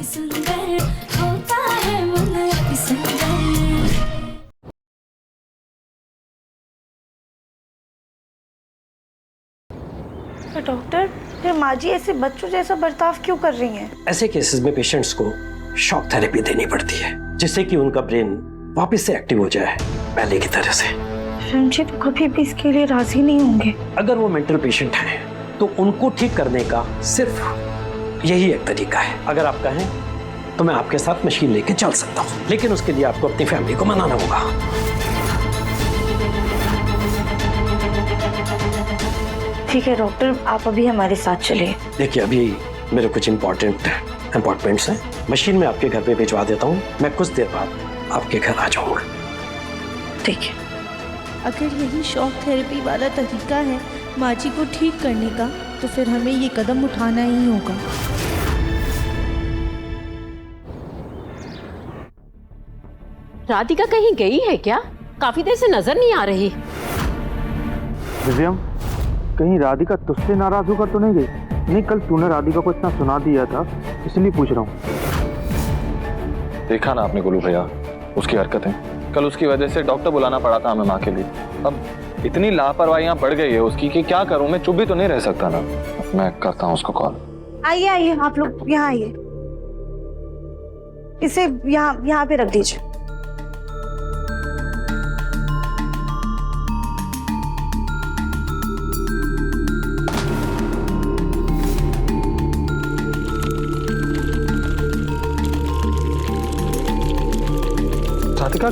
सुंदर होता है मन अति सुंदर। तो डॉक्टर, फिर माँ जी ऐसे बच्चों जैसा बर्ताव क्यों कर रही हैं? ऐसे केसेस में पेशेंट्स को शॉक थेरेपी देनी पड़ती है जिससे कि उनका ब्रेन वापस से एक्टिव हो जाए पहले की तरह से। जी तो कभी भी इसके लिए राजी नहीं होंगे। अगर वो मेंटल पेशेंट हैं तो उनको ठीक करने का सिर्फ यही एक तरीका है। अगर आप कहें तो मैं आपके साथ मशीन लेके चल सकता हूँ, लेकिन उसके लिए आपको अपनी फैमिली को मनाना होगा। ठीक है डॉक्टर, आप अभी हमारे साथ चलिए। देखिए अभी मेरे कुछ इम्पोर्टेंट अपॉइंटमेंट्स हैं, मशीन में आपके घर पे भिजवा देता हूँ। मैं कुछ देर बाद आपके घर आ जाऊंगा। ठीक है। अगर यही शॉक थेरेपी वाला तरीका है माँ जी को ठीक करने का, तो फिर हमें ये कदम उठाना ही होगा। राधिका कहीं गई है क्या? काफी देर से नजर नहीं आ रही। दिव्यम, कहीं राधिका तुझसे नाराज होकर तो नहीं गई? नहीं, कल तूने राधिका को इतना सुना दिया था, इसलिए पूछ रहा हूँ। देखा ना आपने गोलू भैया, उसकी हरकतें। कल उसकी वजह से डॉक्टर बुलाना पड़ा था हमें माँ के लिए। अब इतनी लापरवाहियां बढ़ गई है उसकी कि क्या करूं मैं, चुप भी तो नहीं रह सकता ना। मैं करता हूँ उसको कॉल। आइए आइए, आप लोग यहाँ आइए। इसे यहाँ पे रख दीजिए। राधिका,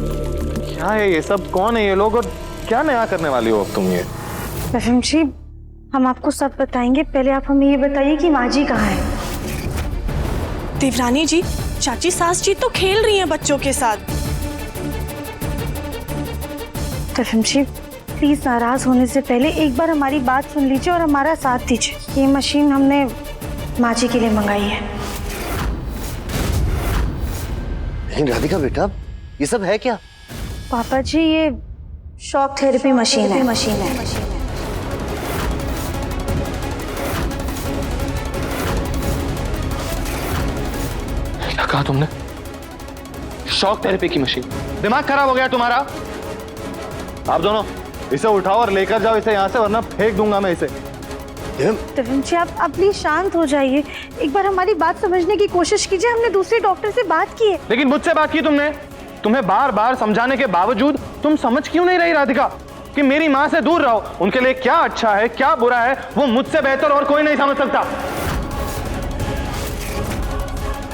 क्या है ये सब? कौन है ये लोग और क्या नया करने वाली हो अब तुम ये? रफीम जी, हम आपको सब बताएंगे, पहले आप हमें ये बताइए कि माँ जी कहाँ है। देवरानी जी, चाची सास जी तो खेल रही हैं बच्चों के साथ। रफीम जी प्लीज नाराज होने से पहले एक बार हमारी बात सुन लीजिए और हमारा साथ दीजिए। ये मशीन हमने माँ जी के लिए मंगाई है। राधिका बेटा, ये सब है क्या? पापा जी, ये शॉक थेरेपी मशीन है। क्या कहा तुमने? शॉक थेरेपी की मशीन? दिमाग खराब हो गया तुम्हारा? आप दोनों इसे उठाओ और लेकर जाओ इसे यहाँ से, वरना फेंक दूंगा मैं इसे। रफीम जी, आप प्लीज शांत हो जाइए। एक बार हमारी बात समझने की कोशिश कीजिए। हमने दूसरे डॉक्टर से बात की है। लेकिन मुझसे बात की तुमने? तुम्हें बार बार समझाने के बावजूद तुम समझ क्यों नहीं रही राधिका कि मेरी माँ से दूर रहो? उनके लिए क्या अच्छा है क्या बुरा है वो मुझसे बेहतर और कोई नहीं समझ सकता।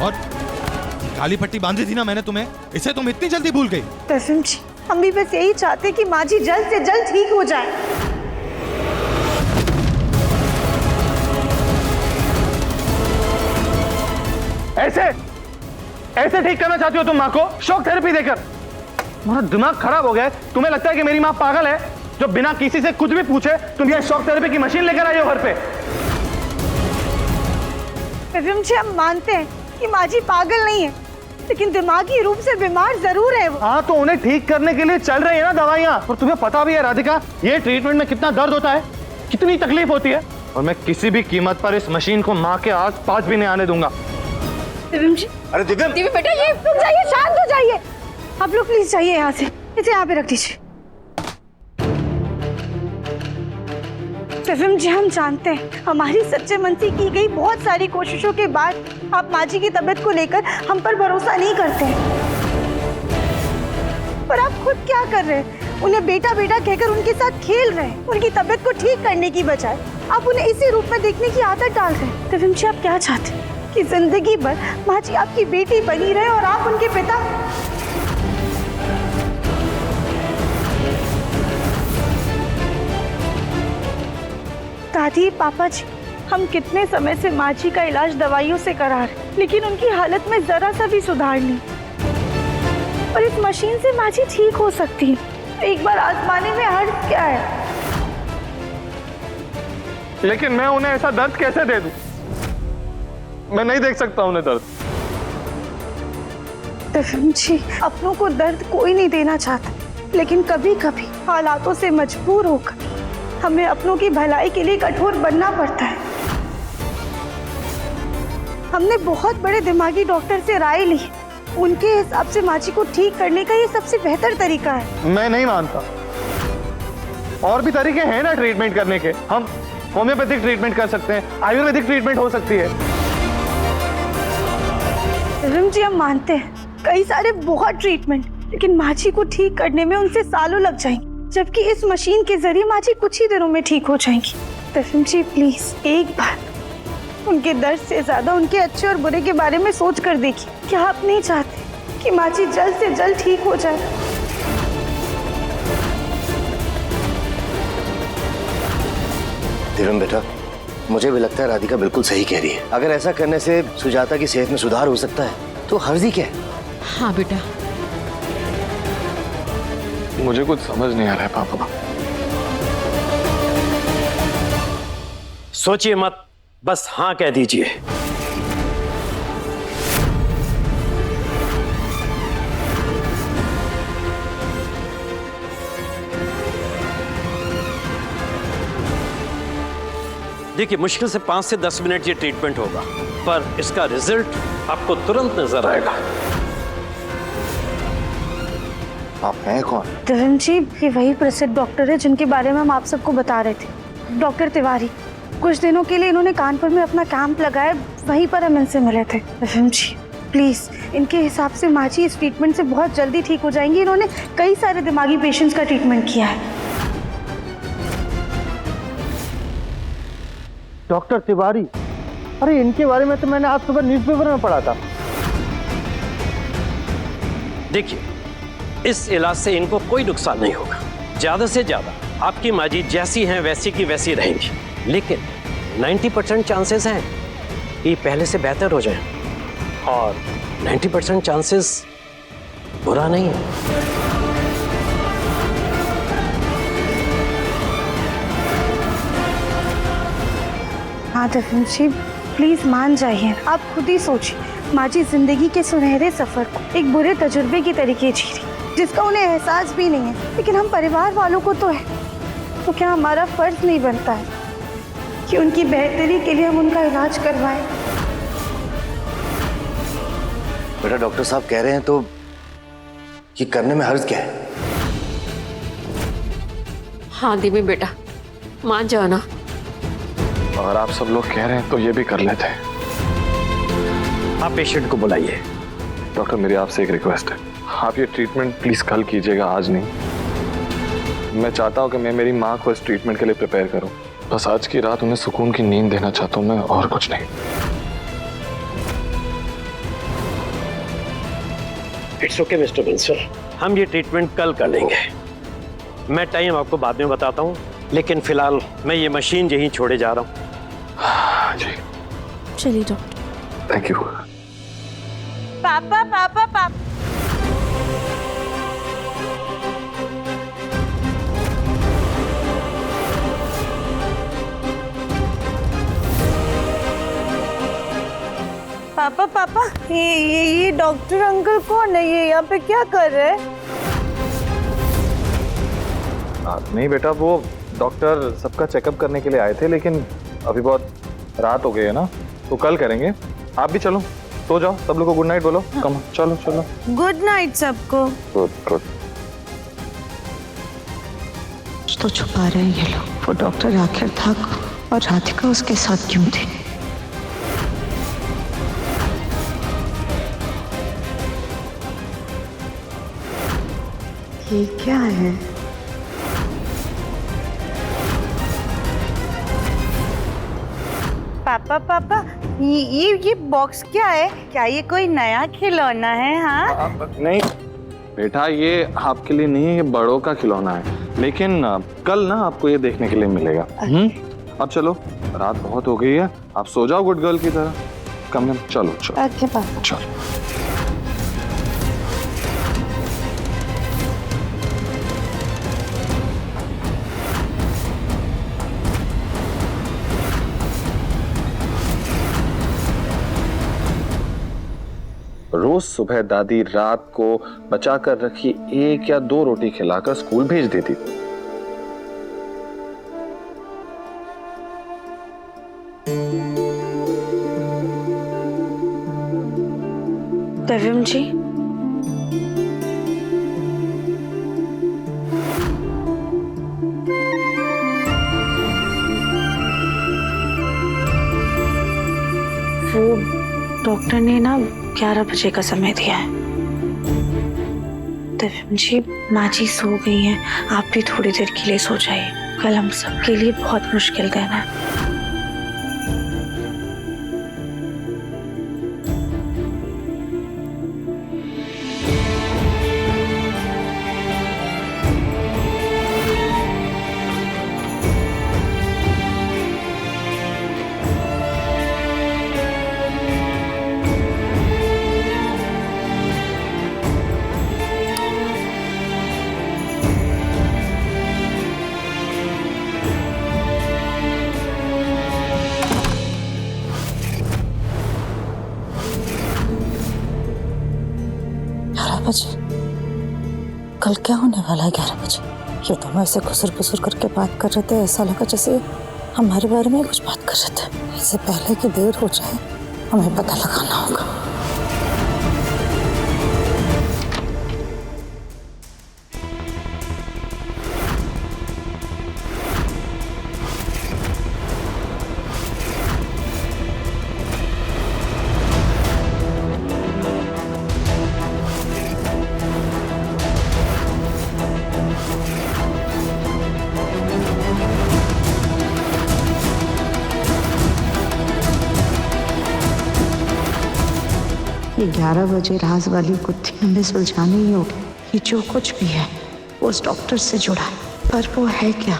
और काली पट्टी बांधी थी ना मैंने तुम्हें, इसे तुम इतनी जल्दी भूल गई? रफीम जी, हम भी बस यही चाहते हैं कि माँ जी जल्द से जल्द ठीक हो जाए। ऐसे ठीक करना चाहती हो तुम माँ को शॉक थेरेपी देकर? तुम्हारा दिमाग खराब हो गया है? तुम्हें लगता है कि मेरी माँ पागल है जो बिना किसी से कुछ भी पूछे तुम ये शॉक थेरेपी की मशीन लेकर आई हो घर पे? रफीम जी, हम मानते हैं कि माँ जी पागल नहीं है, लेकिन दिमागी रूप से बीमार जरूर है वो। हाँ, तो उन्हें ठीक करने के लिए चल रही है ना दवाइयाँ। और तुम्हें पता भी है राधिका, ये ट्रीटमेंट में कितना दर्द होता है, कितनी तकलीफ होती है, और मैं किसी भी कीमत पर इस मशीन को माँ के आस पास भी नहीं आने दूंगा। दिव्यम जी, अरे दिव्यम बेटा, ये रुक जाइए, शांत हो जाइए। आप लोग प्लीज जाइए यहाँ से, इसे यहाँ पे रख दीजिए। दिव्यम जी, हम जानते हैं हमारी सच्चे मन से की गई बहुत सारी कोशिशों के बाद आप माँ जी की तबीयत को लेकर हम पर भरोसा नहीं करते हैं, पर आप खुद क्या कर रहे हैं? उन्हें बेटा बेटा कहकर उनके साथ खेल रहे हैं। उनकी तबीयत को ठीक करने की बजाय आप उन्हें इसी रूप में देखने की आदत डाल रहे हैं। दिव्यम जी, आप क्या चाहते हैं कि जिंदगी भर माँ जी आपकी बेटी बनी रहे और आप उनके पिता? दादी, पापा जी, हम कितने समय से माँ जी का इलाज दवाइयों से करा रहे, लेकिन उनकी हालत में जरा सा भी सुधार नहीं। और इस मशीन से माँ जी ठीक हो सकती है। एक बार आजमाने में हर्ज क्या है? लेकिन मैं उन्हें ऐसा दर्द कैसे दे दूं? मैं नहीं देख सकता उन्हें दर्द। रफीम जी, अपनों को दर्द कोई नहीं देना चाहता, लेकिन कभी कभी हालातों से मजबूर होकर हमें अपनों की भलाई के लिए कठोर बनना पड़ता है। हमने बहुत बड़े दिमागी डॉक्टर से राय ली। उनके हिसाब से माँ जी को ठीक करने का ये सबसे बेहतर तरीका है। मैं नहीं मानता। और भी तरीके हैं ना ट्रीटमेंट करने के। हम होम्योपैथिक ट्रीटमेंट कर सकते हैं, आयुर्वेदिक ट्रीटमेंट हो सकती है। रिम जी, हम मानते हैं कई सारे बहुत ट्रीटमेंट, लेकिन माँ जी को ठीक करने में उनसे सालों लग जाएंगे, जबकि इस मशीन के जरिए माँ जी कुछ ही दिनों में ठीक हो जाएंगी। रिम जी प्लीज एक बार उनके दर्द से ज्यादा उनके अच्छे और बुरे के बारे में सोच कर देखिए। क्या आप नहीं चाहते कि माँ जी जल्द से जल्द ठीक हो जाए? धीरम बेटा, मुझे भी लगता है राधिका बिल्कुल सही कह रही है। अगर ऐसा करने से सुजाता की सेहत में सुधार हो सकता है तो हर्ज ही क्या है। हाँ बेटा, मुझे कुछ समझ नहीं आ रहा है पापा। सोचिए मत, बस हाँ कह दीजिए। देखिए, मुश्किल से 5 से 10 मिनट ये ट्रीटमेंट होगा, पर इसका रिजल्ट आपको तुरंत नजर आएगा। आप हैं कौन? धर्म जी, ये वही प्रसिद्ध डॉक्टर है जिनके बारे में हम आप सबको बता रहे थे, डॉक्टर तिवारी। कुछ दिनों के लिए इन्होंने कानपुर में अपना कैंप लगाया, वहीं पर हम इनसे मिले थे। धर्म जी प्लीज, इनके हिसाब से माँ जी इस ट्रीटमेंट से बहुत जल्दी ठीक हो जाएंगी। इन्होंने कई सारे दिमागी पेशेंट्स का ट्रीटमेंट किया है। डॉक्टर तिवारी, अरे इनके बारे में तो मैंने आज सुबह न्यूज़पेपर में पढ़ा था। देखिए, इस इलाज से इनको कोई नुकसान नहीं होगा। ज्यादा से ज्यादा आपकी माँ जी जैसी हैं वैसी की वैसी रहेंगी, लेकिन 90% चांसेस हैं कि पहले से बेहतर हो जाए, और 90% चांसेस बुरा नहीं है। हाँ धर्म जी प्लीज मान जाइए। आप खुद ही सोचिए, माँ जी जिंदगी के सुनहरे सफर को एक बुरे तजुर्बे की तरीके जी रही, जिसका उन्हें एहसास भी नहीं है। लेकिन हम परिवार वालों को तो है, तो क्या हमारा फर्ज नहीं बनता है कि उनकी बेहतरी के लिए हम उनका इलाज करवाएं? बेटा डॉक्टर साहब कह रहे हैं तो ये करने में हर्ज क्या है? हाँ दिमी बेटा, मान जाओ ना। अगर आप सब लोग कह रहे हैं तो ये भी कर लेते हैं। आप पेशेंट को बुलाइए। डॉक्टर, मेरी आपसे एक रिक्वेस्ट है, आप ये ट्रीटमेंट प्लीज कल कीजिएगा, आज नहीं। मैं चाहता हूँ कि मैं मेरी माँ को इस ट्रीटमेंट के लिए प्रिपेयर करूँ। बस आज की रात उन्हें सुकून की नींद देना चाहता हूँ मैं, और कुछ नहीं। इट्स ओके मिस्टर बंसल, हम ये ट्रीटमेंट कल कर लेंगे। मैं टाइम आपको बाद में बताता हूँ, लेकिन फिलहाल मैं ये मशीन यहीं छोड़े जा रहा हूँ। जी चलिए डॉक्टर। Thank you. पापा पापा पापा, पापा पापा, ये डॉक्टर अंकल कौन है? ये यहाँ पे क्या कर रहे हैं? नहीं बेटा, वो डॉक्टर सबका चेकअप करने के लिए आए थे, लेकिन अभी बहुत रात हो गई है ना, तो कल करेंगे। आप भी चलो, सो जाओ, सब लोग को गुड नाइट बोलो। कम चलो चलो। गुड नाइट सबको। Good good. तो छुपा रहे हैं ये लोग। वो डॉक्टर आखिर था और राधिका उसके साथ क्यों थी? ये क्या है? पापा पापा, ये बॉक्स क्या है? क्या ये कोई नया खिलौना है? हाँ नहीं बेटा, ये आपके लिए नहीं है, ये बड़ों का खिलौना है, लेकिन कल ना आपको ये देखने के लिए मिलेगा। अब चलो, रात बहुत हो गई है, आप सो जाओ गुड गर्ल की तरह। कम चलो चलो। ओके पापा। चलो। रोज सुबह दादी रात को बचा कर रखी 1 या 2 रोटी खिलाकर स्कूल भेज देती थी। दिव्यम जी, वो डॉक्टर ने ना 11 बजे का समय दिया है। दिव्यम जी, माँ जी सो गई हैं, आप भी थोड़ी देर के लिए सो जाइए। कल हम सबके लिए बहुत मुश्किल दिन है। कल क्या होने वाला है 11 बजे? ये तो हम ऐसे खुसर करके बात कर रहे थे, ऐसा लगा जैसे हमारे बारे में कुछ बात कर रहे थे। इससे पहले कि देर हो जाए हमें पता लगाना होगा। ये 11 बजे राज वाली गुत्थी हमें सुलझानी ही होगी। ये जो कुछ भी है वो उस डॉक्टर से जुड़ा है, पर वो है क्या?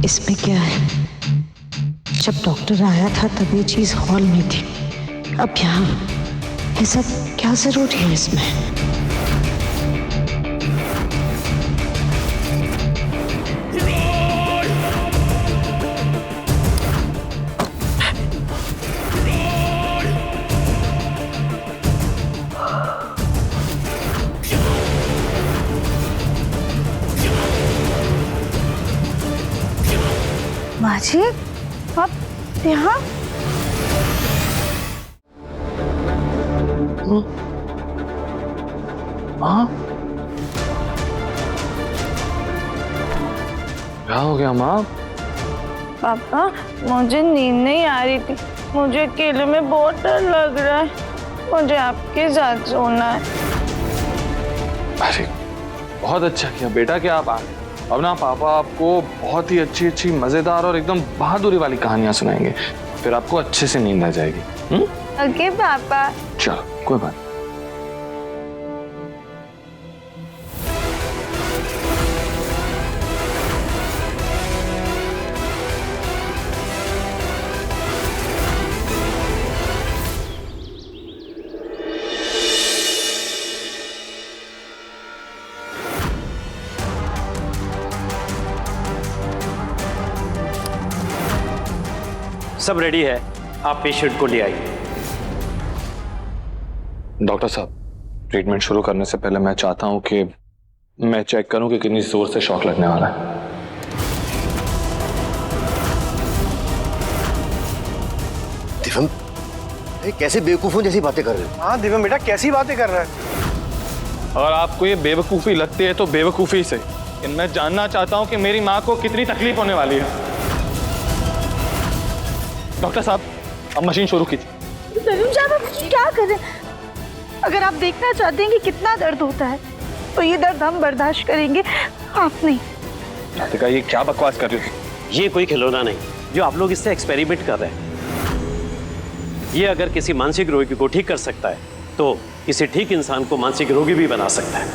इसमें क्या है? जब डॉक्टर आया था तब ये चीज हॉल में थी, अब यहाँ ये सब क्या जरूरी है इसमें? माँ जी, आप यहाँ? क्या हो गया माँ? पापा, मुझे नींद नहीं आ रही थी, मुझे अकेले में बहुत डर लग रहा है, मुझे आपके साथ सोना है। अरे बहुत अच्छा किया बेटा कि आप आ गए। अब ना पापा आपको बहुत ही अच्छी मजेदार और एकदम बहादुरी वाली कहानियां सुनाएंगे, फिर आपको अच्छे से नींद आ जाएगी। ओके पापा। चलो कोई बात नहीं। सब रेडी है, आप पेशेंट को ले आइए। डॉक्टर साहब, ट्रीटमेंट शुरू करने से पहले मैं चाहता हूं कि मैं चेक करूं कि कितनी जोर से शॉक लगने वाला है। दिव्यम, कैसे बेवकूफों जैसी बातें कर रहे हो? हाँ दिव्यम बेटा, कैसी बातें कर रहा है? और आपको ये बेवकूफी लगती है तो बेवकूफी से, मैं जानना चाहता हूं कि मेरी माँ को कितनी तकलीफ होने वाली है। डॉक्टर साहब, अब मशीन शुरू कीजिए। दिव्यम जी, आप क्या कर रहे हैं? अगर आप देखना चाहते हैं कि कितना दर्द होता है तो ये दर्द हम बर्दाश्त करेंगे, आप नहीं। राधिका, ये क्या बकवास कर रही हो? ये कोई खिलौना नहीं जो आप लोग इससे एक्सपेरिमेंट कर रहे हैं। ये अगर किसी मानसिक रोगी को ठीक कर सकता है तो किसी ठीक इंसान को मानसिक रोगी भी बना सकता है।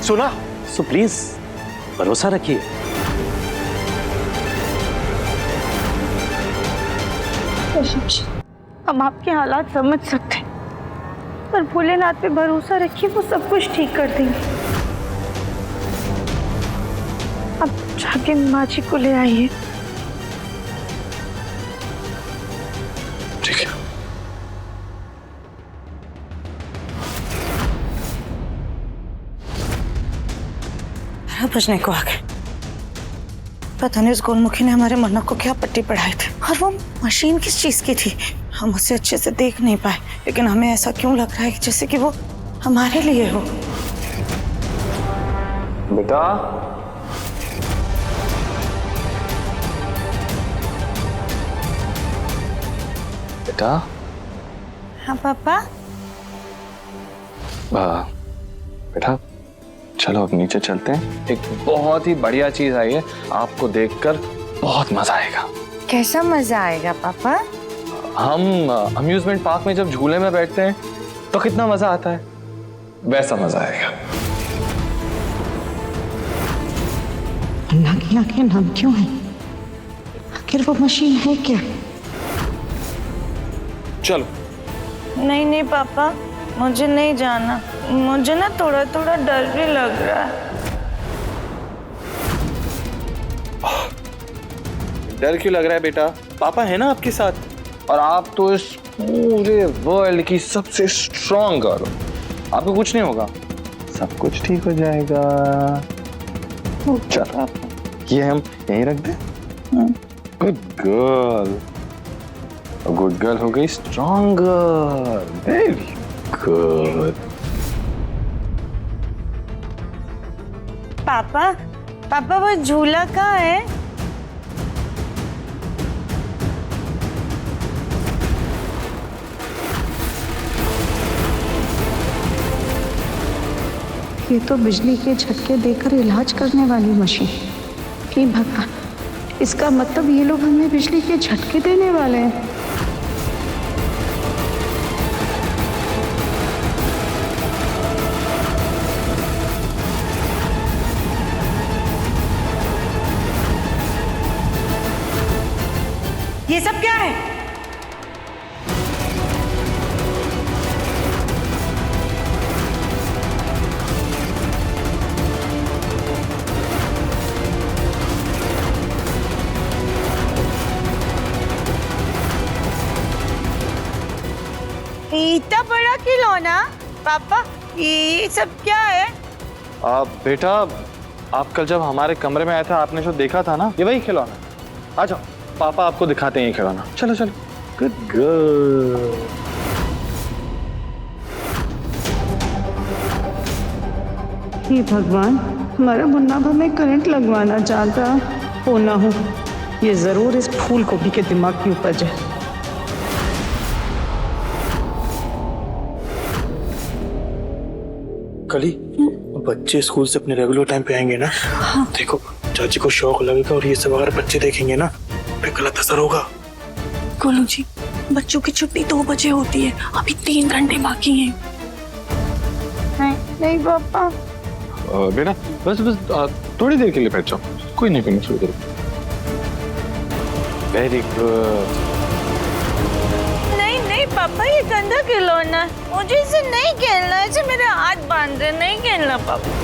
सुना? सो प्लीज भरोसा रखिए। हम आपके हालात समझ सकते हैं, पर भोलेनाथ पे भरोसा रखिए, वो सब कुछ ठीक कर देंगे। अब जाके माँ जी को ले आइए। ठीक है। 11 बजने को आ गए। पता नहीं उस गोलमुखी ने हमारे मन्ना को क्या पट्टी पढ़ाई थी, और वो मशीन किस चीज की थी हम उसे अच्छे से देख नहीं पाए, लेकिन हमें ऐसा क्यों लग रहा है कि जैसे कि वो हमारे लिए हो। बेटा बेटा। हाँ पापा। बेटा चलो अब नीचे चलते हैं, एक बहुत ही बढ़िया चीज आई है, आपको देखकर बहुत मजा आएगा। कैसा मजा आएगा पापा? हम अम्यूजमेंट पार्क में जब झूले में बैठते हैं तो कितना मजा आता है, वैसा मजा आएगा। अन्ना की आंखें नम क्यों है? आखिर वो मशीन है क्या? चलो। नहीं नहीं पापा, मुझे नहीं जाना, मुझे ना थोड़ा थोड़ा डर भी लग रहा है। डर क्यों लग रहा है बेटा? पापा है ना आपके साथ, और आप तो इस पूरे वर्ल्ड की सबसे स्ट्रॉन्ग गर्ल हो, आपको कुछ नहीं होगा, सब कुछ ठीक हो जाएगा। चलो ये हम यहीं रख दें। गुड गर्ल, गुड गर्ल हो गई स्ट्रॉन्ग गर्ल, वेरी गुड। पापा पापा वो झूला कहाँ है? ये तो बिजली के झटके देकर इलाज करने वाली मशीन। हे भगवान, इसका मतलब ये लोग हमें बिजली के झटके देने वाले हैं। ये सब क्या है? इतना बड़ा खिलौना? पापा ये सब क्या है? बेटा आप कल जब हमारे कमरे में आए थे, आपने जो देखा था ना, ये वही खिलौना। आ जाओ, पापा आपको दिखाते हैं ये खिलौना। चलो चलो। Good girl. हे भगवान, हमारा मुन्ना हमें करंट लगवाना चाहता हो ना हो, ये जरूर इस फूल गोभी के दिमाग की उपज है। कली बच्चे स्कूल से अपने रेगुलर टाइम पे आएंगे ना। हाँ। देखो चाची को शौक लगेगा, और ये सब अगर बच्चे देखेंगे ना फिर गलत असर होगा। गोलू जी, बच्चों की छुट्टी 2 बजे होती है, अभी 3 घंटे बाकी हैं। नहीं पापा। बेटा बस थोड़ी देर के लिए बैठ जाओ, कोई नहीं करना, थोड़ी देर। Very good. नहीं पापा, ये गंदा खिलौना, मुझे इसे नहीं खेलना, इसे मेरे हाथ बांध दे, नहीं खेलना पापा।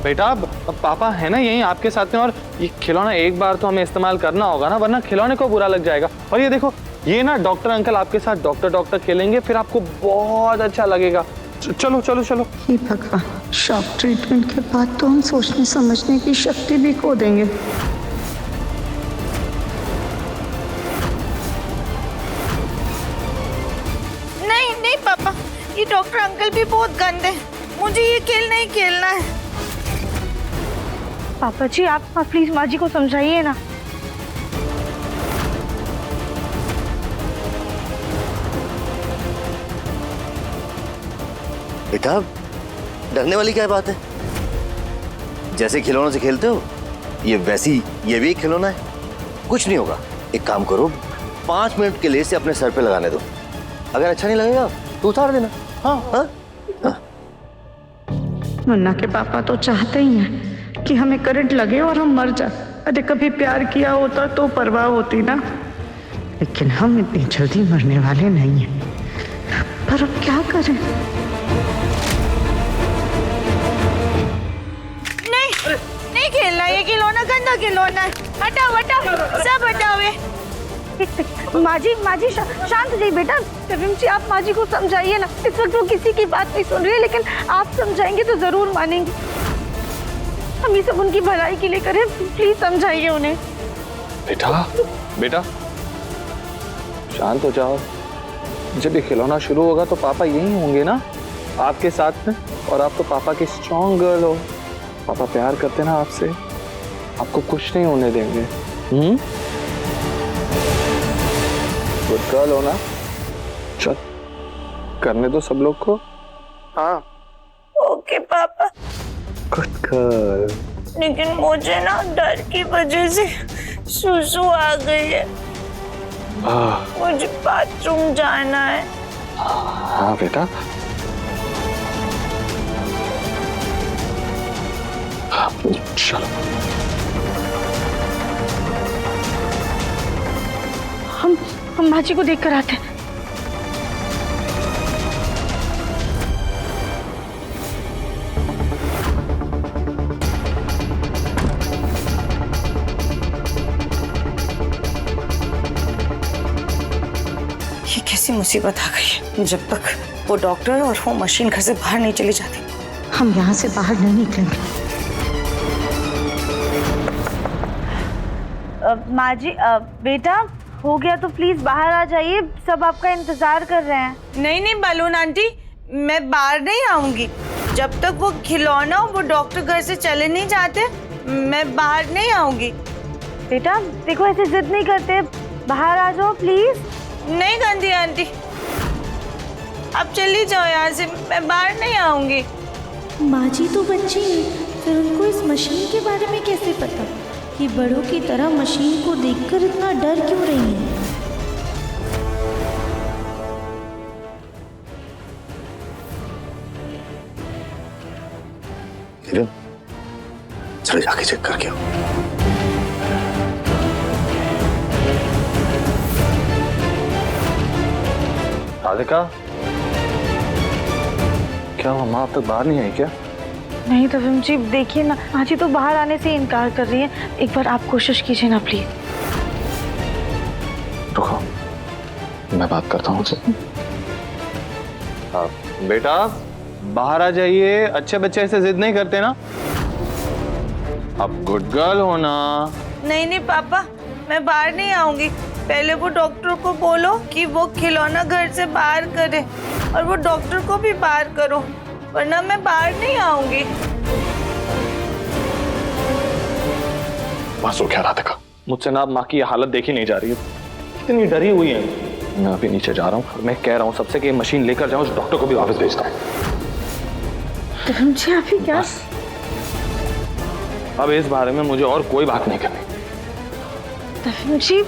बेटा अब पापा है ना यहीं आपके साथ में, और ये खिलौना एक बार तो हमें इस्तेमाल करना होगा ना, वरना खिलौने को बुरा लग जाएगा। और ये देखो, ये ना डॉक्टर अंकल आपके साथ डॉक्टर खेलेंगे, फिर आपको बहुत अच्छा लगेगा। चलो चलो चलो। हे भगवान, शॉक ट्रीटमेंट के बाद तो हम सोचने समझने की शक्ति भी खो देंगे। नहीं पापा, ये डॉक्टर अंकल भी बहुत गंदे हैं, मुझे ये खेल नहीं खेलना है। पापा जी आप प्लीज माँ जी को समझाइए ना। बेटा डरने वाली क्या बात है? जैसे खिलौनों से खेलते हो, ये वैसी ये भी एक खिलौना है, कुछ नहीं होगा। एक काम करो, 5 मिनट के लिए इसे अपने सर पे लगाने दो, अगर अच्छा नहीं लगेगा तो उतार देना। हाँ हाँ हाँ। मुन्ना के पापा तो चाहते ही हैं कि हमें करंट लगे और हम मर जाए। अरे कभी प्यार किया होता तो परवाह होती ना, लेकिन हम इतनी जल्दी मरने वाले नहीं हैं। पर अब क्या करें? नहीं खेलना, ये खिलौना गंदा खिलौना है, हटाओ हटाओ, सब हटाओ। एक सेकंड, माँ जी शांत हो जाइए बेटा। तफीम जी आप माँ जी को समझाइए ना, इस वक्त वो किसी की बात नहीं सुन रही है, लेकिन आप समझाएंगे तो जरूर मानेंगे। हम ये सब उनकी भलाई के लिए करें, प्लीज समझाइए उन्हें। बेटा बेटा शांत हो जाओ। जब ये खिलौना शुरू होगा तो पापा यही होंगे ना आपके साथ में, और आप तो पापा की स्ट्रॉन्ग गर्ल हो। पापा प्यार करते ना आपसे, आपको कुछ नहीं होने देंगे। गुड गर्ल हो ना? चल करने दो सब लोग को। हाँ ओके पापा। Good girl. लेकिन मुझे ना डर की वजह से सुसु आ गई है, मुझे बाथरूम जाना है। हाँ बेटा, चलो। हम माँ जी को देख कर आते हैं। ये कैसी मुसीबत आ गई है। जब तक वो डॉक्टर और वो मशीन घर से बाहर नहीं चली जाती, हम यहाँ से बाहर नहीं निकलेंगे। माँ जी बेटा हो गया तो प्लीज बाहर आ जाइए, सब आपका इंतजार कर रहे हैं। नहीं बालून आंटी, मैं बाहर नहीं आऊंगी जब तक वो खिलौना और वो डॉक्टर घर से चले नहीं जाते। मैं बाहर नहीं आऊंगी। बेटा देखो ऐसे जिद नहीं करते, बाहर आ जाओ प्लीज। नहीं गंदी आंटी, आप चली जाओ यहाँ से, मैं बाहर नहीं आऊंगी। माँ जी तो बच्ची हैं, फिर उनको इस मशीन के बारे में कैसे पता कि बड़ों की तरह मशीन को देखकर इतना डर क्यों रही हैं? चलो जाके चेक करके आओ। राधिका, क्या हुआ? माँ अब तक बाहर नहीं आई क्या? नहीं तफीम जी देखिए ना, माँ जी तो बाहर आने से इनकार कर रही है। एक बार आप कोशिश कीजिए ना प्लीज। रुको, मैं बात करता हूँ उनसे। बेटा बाहर आ जाइए, अच्छे बच्चे ऐसे जिद नहीं करते ना। अब गुड गर्ल हो ना। नहीं पापा, मैं बाहर नहीं आऊंगी। पहले वो डॉक्टर को बोलो कि वो खिलौना घर से बाहर करे, और वो डॉक्टर को भी बाहर करो, वरना मैं बाहर नहीं आऊंगी। बस हो क्या राधिका, मुझसे ना अब माँ की ये हालत देखी नहीं जा रही है, कितनी डरी हुई है। मैं अभी नीचे जा रहा हूँ, मैं कह रहा हूँ सबसे कि ये मशीन लेकर जाऊँ, उस डॉक्टर को भी वापस भेजता हूँ। तफीम जी अभी क्या? अब इस बारे में मुझे और कोई बात नहीं करनी। तफीम जी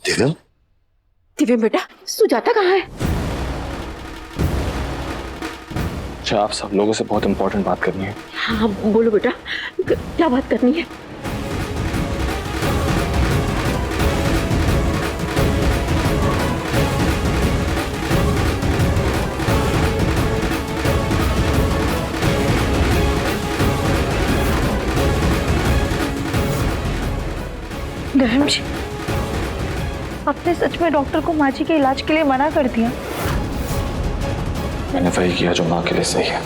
दिव्यम, दिव्यम बेटा, सुजाता कहाँ है? अच्छा, आप सब लोगों से बहुत इंपॉर्टेंट बात करनी है। हाँ बोलो बेटा, क्या बात करनी है? तफीम जी आपने सच में डॉक्टर को माँ जी के इलाज के लिए मना कर दिया? मैंने वही किया जो माँ के लिए सही है।